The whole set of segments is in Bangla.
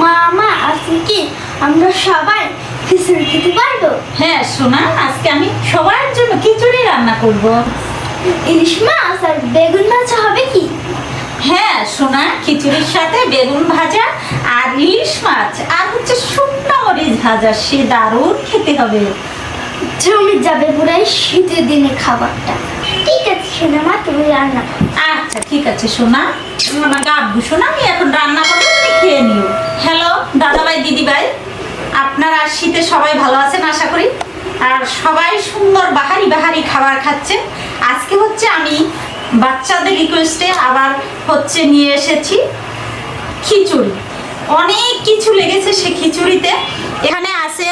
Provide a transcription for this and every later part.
মামা আজকে কি আমরা সবাই খিচুড়ি খেতে পারবো? হ্যাঁ সোনা, আজকে আমি সবার জন্য খিচুড়ি রান্না করব। ইলিশ মাছ আর বেগুন ভাজা হবে কি? হ্যাঁ সোনা, খিচুড়ির সাথে বেগুন ভাজা আর ইলিশ মাছ আর হচ্ছে শুকনো মরিচ ভাজা, সে দারুণ খেতে হবে। জমে যাবে পুরাই শীতের দিনে খাবারটা। ঠিক আছে সোনা মা, তুমি রান্না করো। আচ্ছা ঠিক আছে সোনা, আমার গাব্বু সোনা, আমি এখন রান্না করবো, তুমি খেয়ে নিও। হ্যালো দাদাভাই দিদিভাই, আপনারা শীতে সবাই ভালো আছেন আশা করি, আর সবাই সুন্দর বাহারি বাহারি খাবার খাচ্ছে। আজকে হচ্ছে আমি বাচ্চাদের রিকোয়েস্টে আবার হচ্ছে নিয়ে এসেছি খিচুড়ি। অনেক কিছু লেগেছে সে খিচুড়িতে। এখানে আছে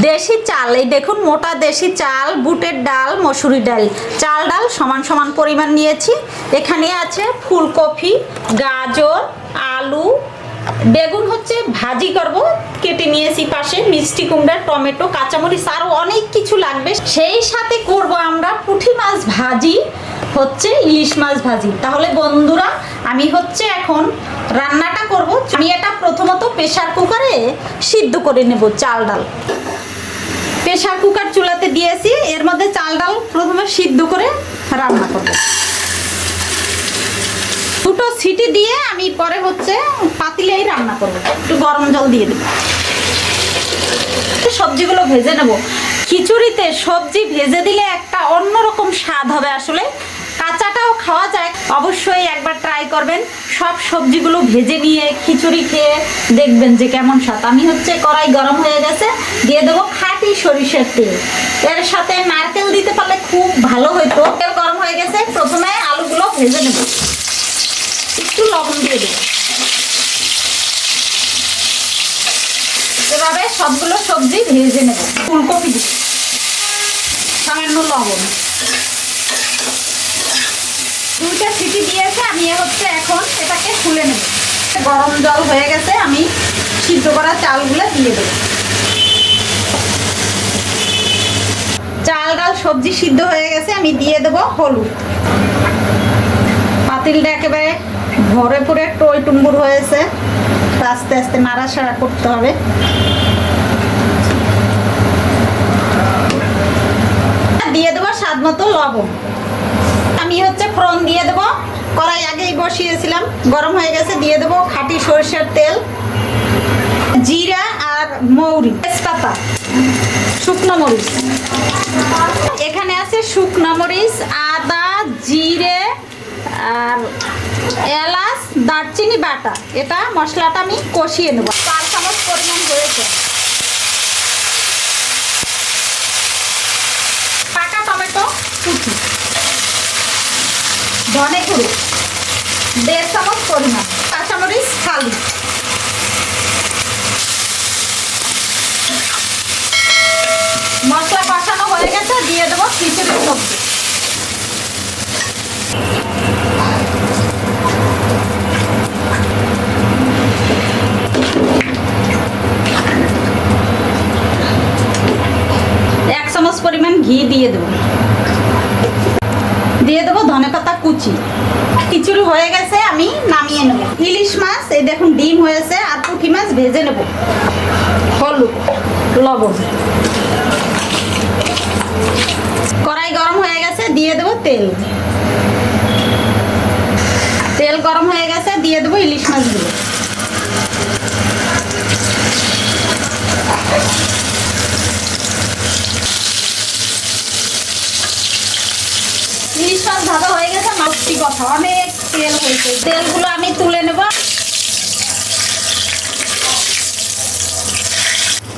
দেশি চাল, এই দেখুন মোটা দেশি চাল, বুটের ডাল, মসুরি ডাল, চাল ডাল সমান সমান পরিমাণ নিয়েছি। এখানে আছে ফুলকপি, গাজর, আলু, বেগুন হচ্ছে ভাজি করব, কেটে নিয়েছি পাশে, মিষ্টি কুমড়া, টমেটো, কাঁচামরিচ, আরও অনেক কিছু লাগবে। সেই সাথে করব আমরা পুঁটি মাছ ভাজি, হচ্ছে ইলিশ মাছ ভাজি। তাহলে বন্ধুরা, আমি হচ্ছে এখন রান্নাটা করব। আমি এটা প্রথমত প্রেসার কুকারে সিদ্ধ করে নেব চাল ডাল। প্রেসার কুকার চুলাতে দিয়েছি, এর মধ্যে চাল ডাল প্রথমে সিদ্ধ করে রান্না করব। দুটো সিটি দিয়ে আমি পরে হচ্ছে পাতিলেই রান্না করব। একটু গরম জল দিয়ে দেব, সবজিগুলো ভেজে নেব। খিচুড়িতে সবজি ভেজে দিলে একটা অন্যরকম স্বাদ হবে। আসলে কাঁচাটাও খাওয়া যায়, অবশ্যই একবার ট্রাই করবেন। সব সবজিগুলো ভেজে নিয়ে খিচুড়ি খেয়ে দেখবেন যে কেমন স্বাদ। আমি হচ্ছে কড়াই গরম হয়ে গেছে, দিয়ে দেবো খাঁটি সরিষার তেল। এর সাথে নারকেল দিতে পারলে খুব ভালো হতো। তেল গরম হয়ে গেছে, প্রথমে আলুগুলো ভেজে নেব, একটু লবণ দিয়ে দেবো। এভাবে সবগুলো সবজি ভেজে নেব। ফুলকপি দিই, সামান্য লবণ, দুইটা সিটি দিয়েছে। আমি হচ্ছে এখন এটাকে খুলে নেব। গরম জল হয়ে গেছে, আমি সিদ্ধ করা চালগুলো দিয়ে দেব। চাল ডাল সবজি সিদ্ধ হয়ে গেছে, আমি দিয়ে দেব হলুদ। পাতিলটা একেবারে ভরে পড়ে টই টুম্বুর হয়েছে, আস্তে আস্তে নাড়াচাড়া করতে হবে। দিয়ে দেবো স্বাদ মতো লবণ। আমি হচ্ছে ফোড়ন দিয়ে দেবো, কড়াই আগেই বসিয়েছিলাম, গরম হয়ে গেছে। দিয়ে দেবো খাঁটি সরষের তেল, জিরা আর মৌরি, তেজপাতা, শুকনো মরিচ। এখানে আছে শুকনো মরিচ, আদা, জিরে আর এলাচ, দারচিনি বাটা। এটা মশলাটা আমি কষিয়ে নেব। 4 চামচ পরিমাণ হয়েছে। পাকা টমেটো কুচি, ধনে গুঁড়ো 1.5 চামচ পরিমাণ, কাঁচামরিচ ফালি। মশলা কষানো হয়ে গেছে, দিয়ে দেবো খিচুড়ির সবজি। এক চামচ পরিমাণ ঘি দিয়ে দেবো, দিয়ে দেবো ধনেপাতা কুচি। খিচুড়ি হয়ে গেছে, আমি নামিয়ে নেব। ইলিশ মাছ, এই দেখুন ডিম হয়েছে, আর পুঁটি মাছ ভেজে নেব। হলুদ, লবণ। কড়াই গরম হয়ে গেছে, দিয়ে দেবো তেল। তেল গরম হয়ে গেছে, দিয়ে দেবো ইলিশ মাছগুলো। ইলিশ মাছ ভাজা হয়ে গেছে, মাছটি কথা অনেক তেল হয়েছে। তেলগুলো আমি তুলে নেব।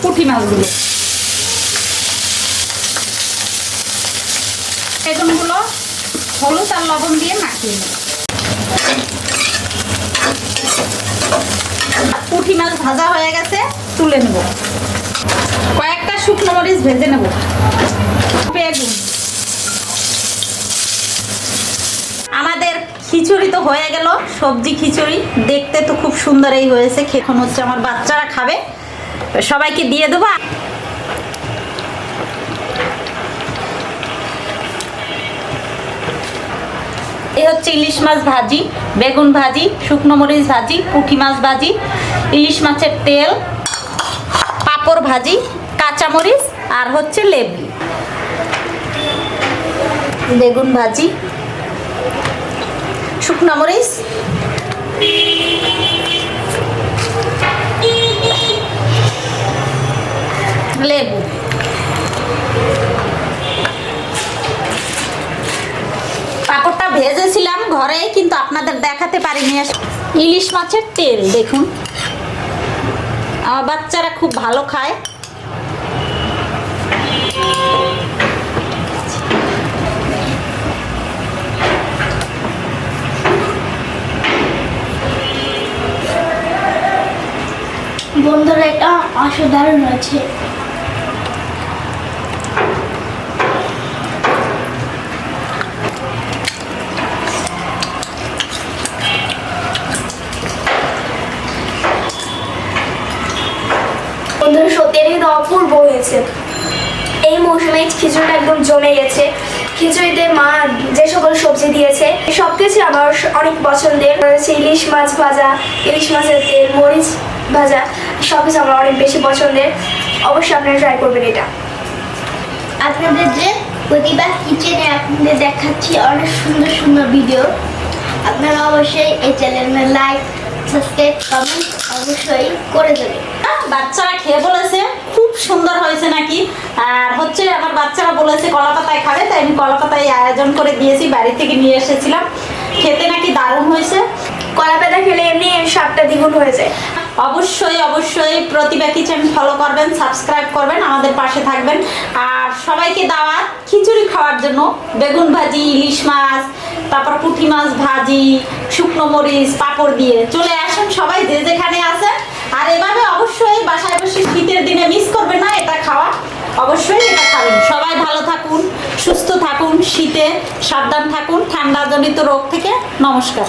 পুঁটি মাছগুলো, বেগুনগুলো হলুদ আর লবণ দিয়ে মাখিয়ে নেব। পুঁটি মাছ ভাজা হয়ে গেছে, তুলে নেব। কয়েকটা শুকনো মরিচ ভেজে নেব। বেগুন। আমাদের খিচুড়ি তো হয়ে গেল, সবজি খিচুড়ি দেখতে তো খুব সুন্দরই হয়েছে। এখন হচ্ছে আমার বাচ্চারা খাবে, সবাইকে দিয়ে দেবো। এই হচ্ছে ইলিশ মাছ ভাজি, বেগুন ভাজি, শুকনো মরিচ ভাজি, পুঁটি মাছ ভাজি, ইলিশ মাছের তেল, পাঁপড় ভাজি, কাঁচামরিচ আর হচ্ছে লেবু। বেগুন ভাজি, শুকনো মরিচ, লেবু। পাঁপড়টা ভেজেছিলাম ঘরে, কিন্তু আপনাদের দেখাতে পারিনি। ইলিশ মাছের তেল দেখুন, আমার বাচ্চারা খুব ভালো খায়। বন্ধুরা এটা অসাধারণ হয়েছে। বন্ধুরা সত্যি এটা কিন্তু অপূর্ব হয়েছে। এই মৌসুমে খিচুড়িটা একদম জমে গেছে। খিচুড়িতে মা যে সকল সবজি দিয়েছে সবকিছু আমার অনেক পছন্দের। রয়েছে ইলিশ মাছ ভাজা, ইলিশ মাছের তেল, মরিচ ভাজা, সবকিছু আমার অনেক বেশি পছন্দের। অবশ্যই আপনারা ট্রাই করবেন এটা। আপনাদের যে প্রতিবার কিচেনে আপনাদের দেখাচ্ছি অনেক সুন্দর সুন্দর ভিডিও। আপনারা অবশ্যই এই চ্যানেলে লাইক, সাবস্ক্রাইব, কমেন্ট অবশ্যই করে দেবেন। বাচ্চারা খেয়ে বলেছে খুব সুন্দর হয়েছে নাকি। আর হচ্ছে আমার বাচ্চারা বলেছে কলা পাতায় খাবে, তাই আমি কলা পাতায় আয়োজন করে দিয়েছি, বাড়ি থেকে নিয়ে এসেছিলাম। খেতে নাকি দারুণ হয়েছে। কলা পাতা খেলে এমনি স্বাদটা দ্বিগুণ হয়ে যায়। অবশ্যই অবশ্যই প্রতিভা কিচেন ফলো করবেন, সাবস্ক্রাইব করবেন, আমাদের পাশে থাকবেন। আর সবাইকে দাওয়াত খিচুড়ি খাওয়ার জন্য। বেগুন ভাজি, ইলিশ মাছ, তারপর পুঁটি মাছ ভাজি, শুকনো মরিচ, পাঁপড় দিয়ে চলে আসুন সবাই যে যেখানে আছেন। আর এভাবে অবশ্যই বাসায় বসে শীতের দিনে মিস করবেন না এটা খাওয়া। অবশ্যই এটা খাবেন। সবাই ভালো থাকুন, সুস্থ থাকুন, শীতে সাবধান থাকুন ঠান্ডাজনিত রোগ থেকে। নমস্কার।